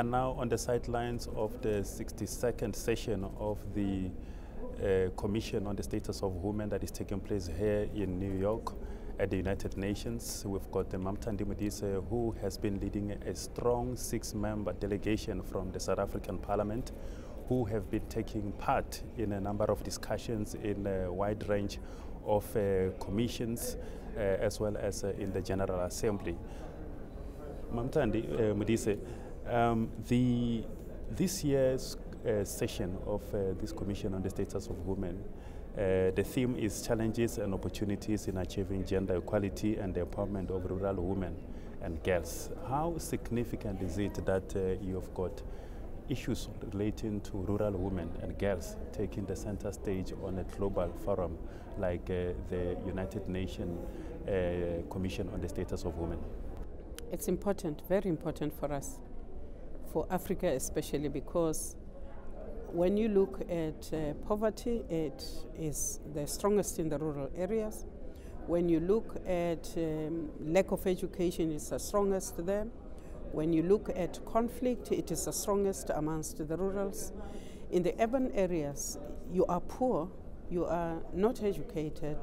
are now on the sidelines of the 62nd session of the Commission on the Status of Women that is taking place here in New York at the United Nations. We've got Thandi Modise, who has been leading a strong 6-member delegation from the South African Parliament, who have been taking part in a number of discussions in a wide range of commissions as well as in the General Assembly. Thandi Modise, this year's session of this Commission on the Status of Women, the theme is challenges and opportunities in achieving gender equality and the empowerment of rural women and girls. How significant is it that you've got issues relating to rural women and girls taking the center stage on a global forum like the United Nations Commission on the Status of Women? It's important, very important for us, for Africa especially, because when you look at poverty, it is the strongest in the rural areas. When you look at lack of education, it's the strongest there. When you look at conflict, it is the strongest amongst the rurals. In the urban areas, you are poor, you are not educated,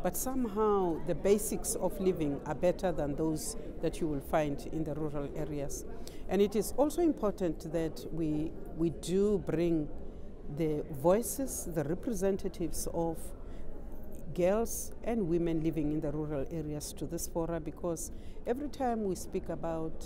but somehow the basics of living are better than those that you will find in the rural areas. And it is also important that we do bring the voices, the representatives of girls and women living in the rural areas to this forum, because every time we speak about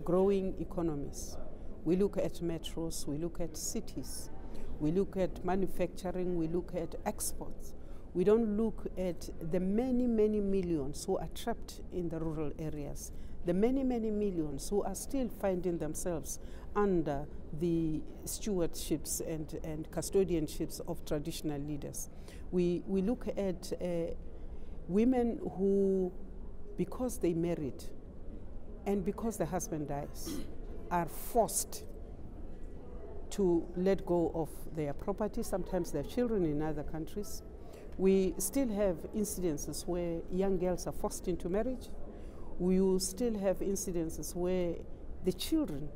growing economies, we look at metros, we look at cities, we look at manufacturing, we look at exports. We don't look at the many, many millions who are trapped in the rural areas, the many, many millions who are still finding themselves under the stewardships and custodianships of traditional leaders. We look at women who, because they married and because the husband dies, are forced to let go of their property, sometimes their children in other countries. We still have incidences where young girls are forced into marriage. We will still have incidences where the children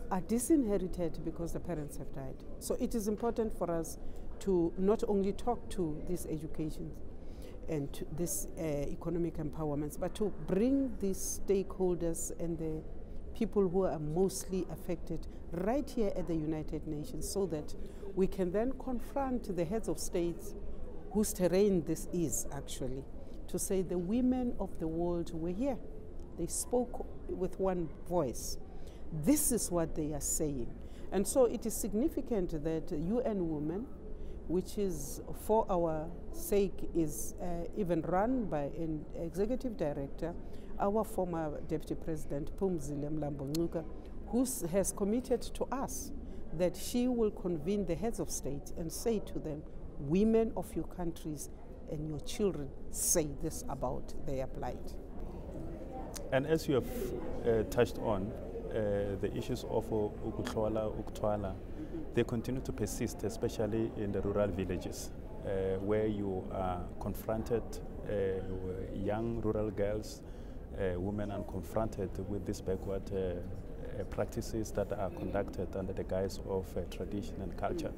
are disinherited because the parents have died. So it is important for us to not only talk to this education and to this economic empowerment, but to bring these stakeholders and the people who are mostly affected right here at the United Nations, so that we can then confront the heads of states whose terrain this is actually, to say the women of the world were here. They spoke with one voice. This is what they are saying. And so it is significant that UN Women, which is for our sake is even run by an executive director, our former Deputy President Phumzile Mlambo-Ngcuka, who has committed to us that she will convene the heads of state and say to them, women of your countries and your children say this about their plight. And as you have touched on, the issues of Ukuthwala, they continue to persist, especially in the rural villages, where you are confronted, young rural girls, women are confronted with these backward practices that are conducted under the guise of tradition and culture.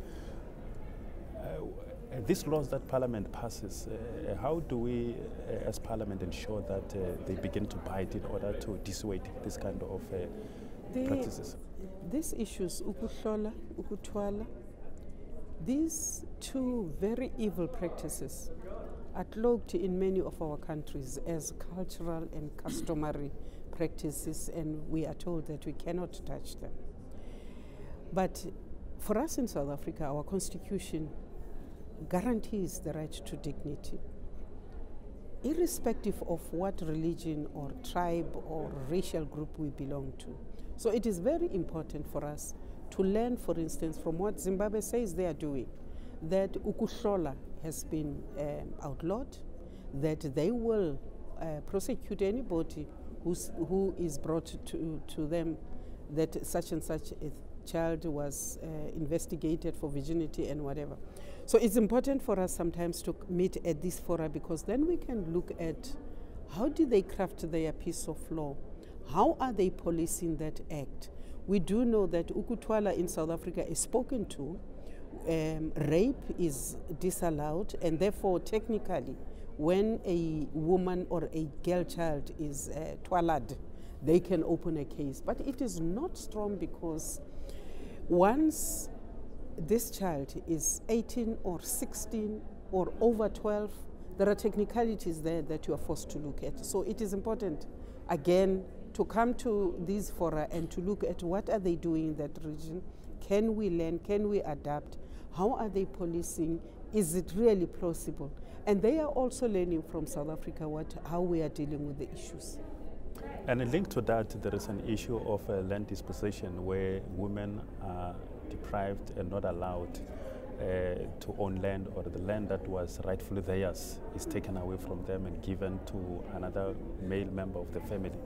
These laws that Parliament passes, how do we as Parliament ensure that they begin to bite in order to dissuade this kind of practices? These issues, Ukuthwala, these two very evil practices are cloaked in many of our countries as cultural and customary practices, and we are told that we cannot touch them. But for us in South Africa, our constitution guarantees the right to dignity, irrespective of what religion or tribe or racial group we belong to. So it is very important for us to learn, for instance, from what Zimbabwe says they are doing, that Ukuhlola has been outlawed, that they will prosecute anybody who is brought to them that such and such a child was investigated for virginity and whatever. So it's important for us sometimes to meet at this fora, because then we can look at how do they craft their piece of law, how are they policing that act, We do know that ukutwala in South Africa is spoken to. Rape is disallowed, and therefore technically when a woman or a girl child is twalad, they can open a case. But it is not strong, because once this child is 18 or 16 or over 12, there are technicalities there that you are forced to look at. So it is important, again, to come to these fora and to look at what are they doing in that region. Can we learn? Can we adapt? How are they policing? Is it really plausible? And they are also learning from South Africa how we are dealing with the issues. And linked to that, there is an issue of land dispossession, where women are deprived and not allowed to own land, or the land that was rightfully theirs is taken away from them and given to another male member of the family.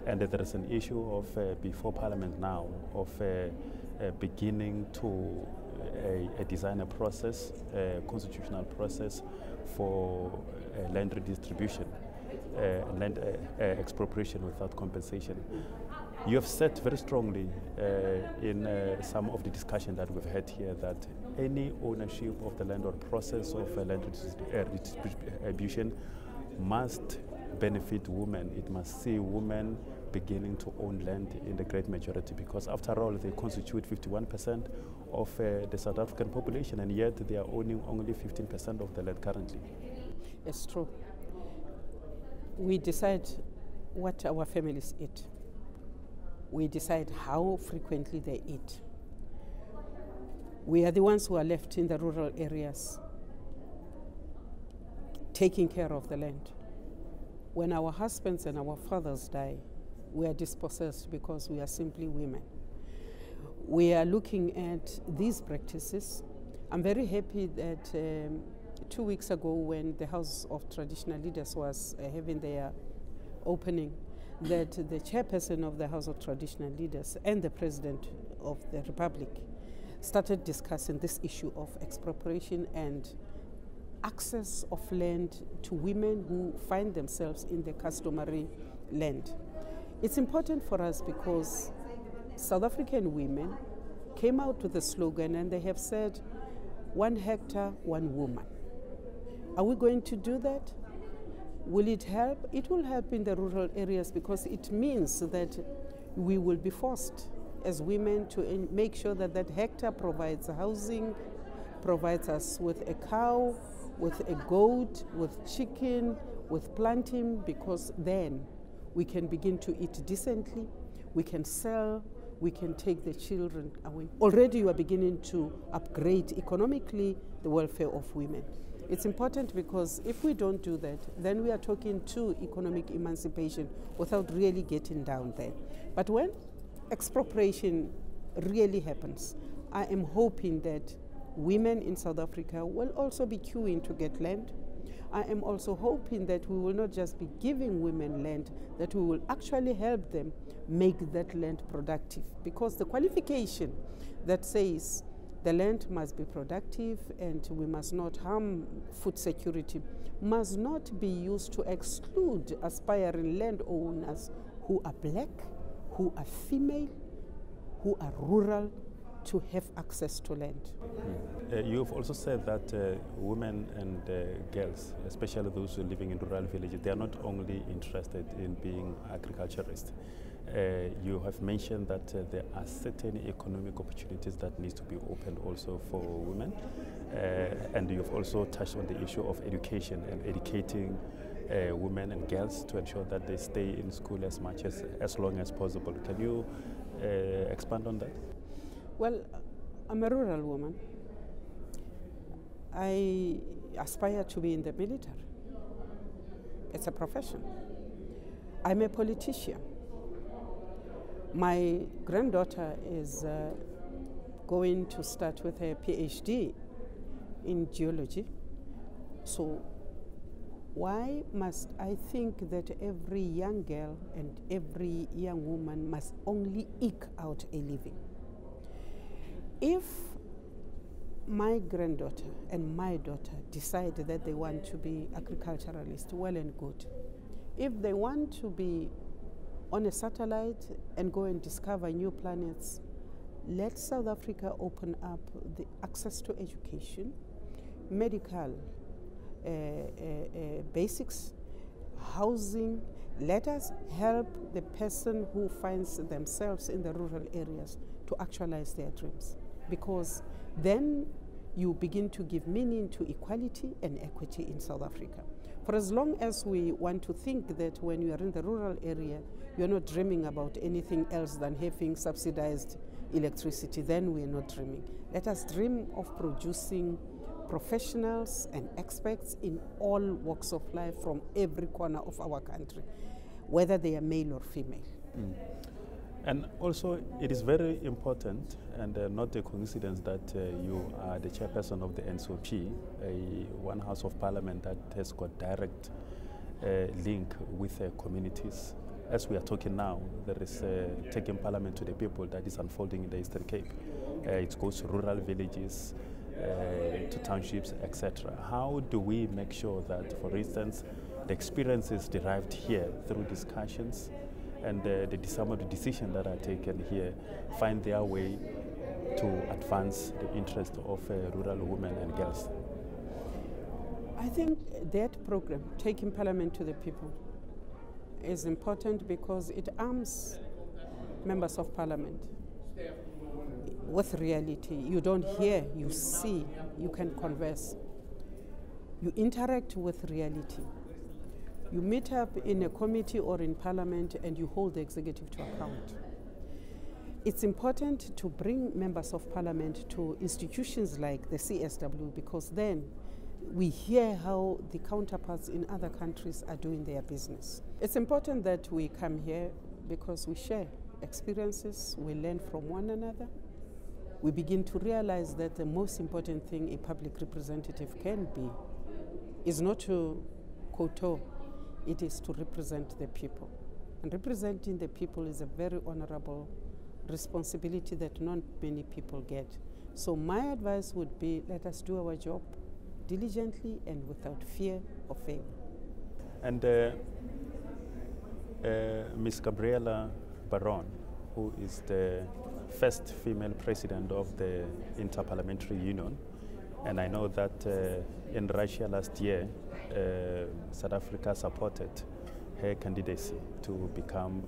And there is an issue of, before Parliament now, of beginning to design a process, a constitutional process for land redistribution, land expropriation without compensation. You have said very strongly in some of the discussion that we've had here that any ownership of the land or process of land redistribution must benefit women. It must see women beginning to own land in the great majority, because after all they constitute 51% of the South African population, and yet they are owning only 15% of the land currently. It's true. We decide what our families eat. We decide how frequently they eat. We are the ones who are left in the rural areas taking care of the land. When our husbands and our fathers die, we are dispossessed because we are simply women. We are looking at these practices. I'm very happy that 2 weeks ago, when the House of Traditional Leaders was having their opening, that the chairperson of the House of Traditional Leaders and the President of the Republic started discussing this issue of expropriation and access of land to women who find themselves in the customary land. It's important for us because South African women came out with a slogan, and they have said, 1 hectare, 1 woman. Are we going to do that? Will it help? It will help in the rural areas, because it means that we will be forced as women to make sure that that hectare provides housing, provides us with a cow, with a goat, with chicken, with planting, because then we can begin to eat decently, we can sell, we can take the children away. Already you are beginning to upgrade economically the welfare of women. It's important, because if we don't do that, then we are talking to economic emancipation without really getting down there. But when expropriation really happens, I am hoping that women in South Africa will also be queuing to get land. I am also hoping that we will not just be giving women land, that we will actually help them make that land productive. Because the qualification that says the land must be productive and we must not harm food security must not be used to exclude aspiring landowners who are black, who are female, who are rural, to have access to land. You've also said that women and girls, especially those who are living in rural villages, they are not only interested in being agriculturists. You have mentioned that there are certain economic opportunities that need to be opened also for women, and you've also touched on the issue of education and educating women and girls to ensure that they stay in school as long as possible. Can you expand on that? Well, I'm a rural woman. I aspire to be in the military. It's a profession. I'm a politician. My granddaughter is going to start with her PhD in geology. So why must I think that every young girl and every young woman must only eke out a living? If my granddaughter and my daughter decide that they want to be agriculturalists, well and good. If they want to be on a satellite and go and discover new planets. Let South Africa open up the access to education, medical basics, housing. Let us help the person who finds themselves in the rural areas to actualize their dreams, because then you begin to give meaning to equality and equity in South Africa. For as long as we want to think that when you are in the rural area, you're not dreaming about anything else than having subsidized electricity, then we're not dreaming. Let us dream of producing professionals and experts in all walks of life from every corner of our country, whether they are male or female. And also, it is very important, and not a coincidence, that you are the chairperson of the NCOP, one house of parliament that has got direct link with communities. As we are talking now, there is taking parliament to the people that is unfolding in the Eastern Cape. It goes to rural villages, to townships, etc. How do we make sure that, for instance, the experiences derived here through discussions and some of the decisions that are taken here find their way to advance the interest of rural women and girls? I think that program, Taking Parliament to the People, is important because it arms members of parliament with reality. You don't hear, you see, you can converse. You interact with reality. You meet up in a committee or in parliament and you hold the executive to account. It's important to bring members of parliament to institutions like the CSW, because then we hear how the counterparts in other countries are doing their business. It's important that we come here because we share experiences, we learn from one another. We begin to realize that the most important thing a public representative can be is not to kowtow, it is to represent the people. And representing the people is a very honorable responsibility that not many people get. So my advice would be, let us do our job diligently and without fear or favor. And Ms. Gabriela Peron, who is the first female president of the Interparliamentary Union, and I know that in Russia last year, South Africa supported her candidacy to become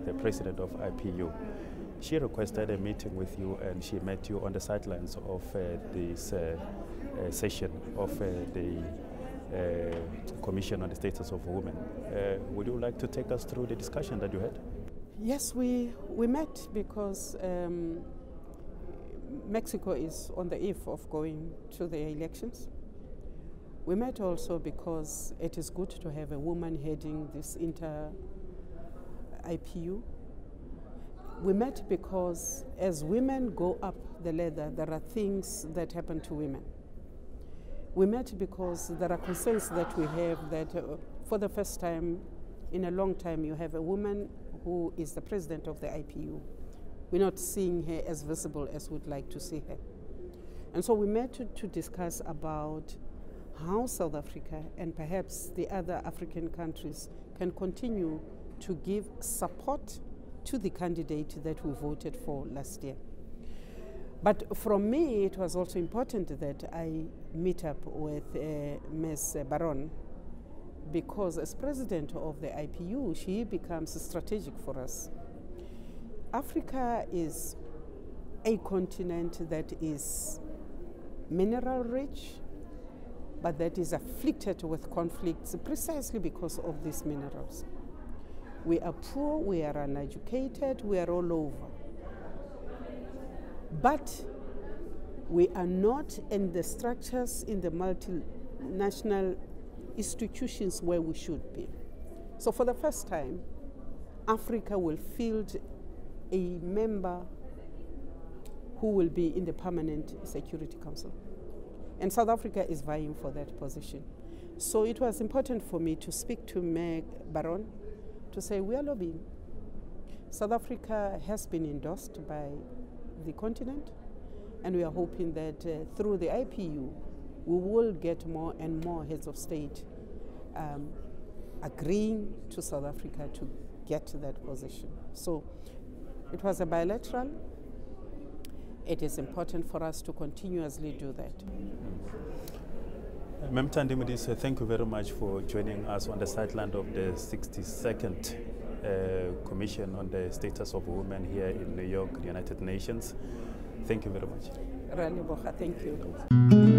the president of IPU. She requested a meeting with you, and she met you on the sidelines of this session of the Commission on the Status of Women. Would you like to take us through the discussion that you had? Yes, we met because Mexico is on the eve of going to the elections. We met also because it is good to have a woman heading this inter-IPU. We met because as women go up the ladder, there are things that happen to women. We met because there are concerns that we have that for the first time in a long time you have a woman who is the president of the IPU. We're not seeing her as visible as we'd like to see her. And so we met to discuss about how South Africa and perhaps the other African countries can continue to give support to the candidate that we voted for last year. But from me, it was also important that I meet up with Ms. Peron, because as president of the IPU, she becomes strategic for us. Africa is a continent that is mineral rich, but that is afflicted with conflicts precisely because of these minerals. We are poor, we are uneducated, we are all over. But we are not in the structures, in the multinational institutions where we should be. So for the first time, Africa will field a member who will be in the Permanent Security Council. And South Africa is vying for that position. So it was important for me to speak to Ms. Peron to say we are lobbying. South Africa has been endorsed by the continent, and we are hoping that through the IPU, we will get more and more heads of state agreeing to South Africa to get to that position. So it was a bilateral. It is important for us to continuously do that. Ma'am Ms Modise, thank you very much for joining us on the sideline of the 62nd Commission on the Status of Women here in New York, the United Nations. Thank you very much. Thank you.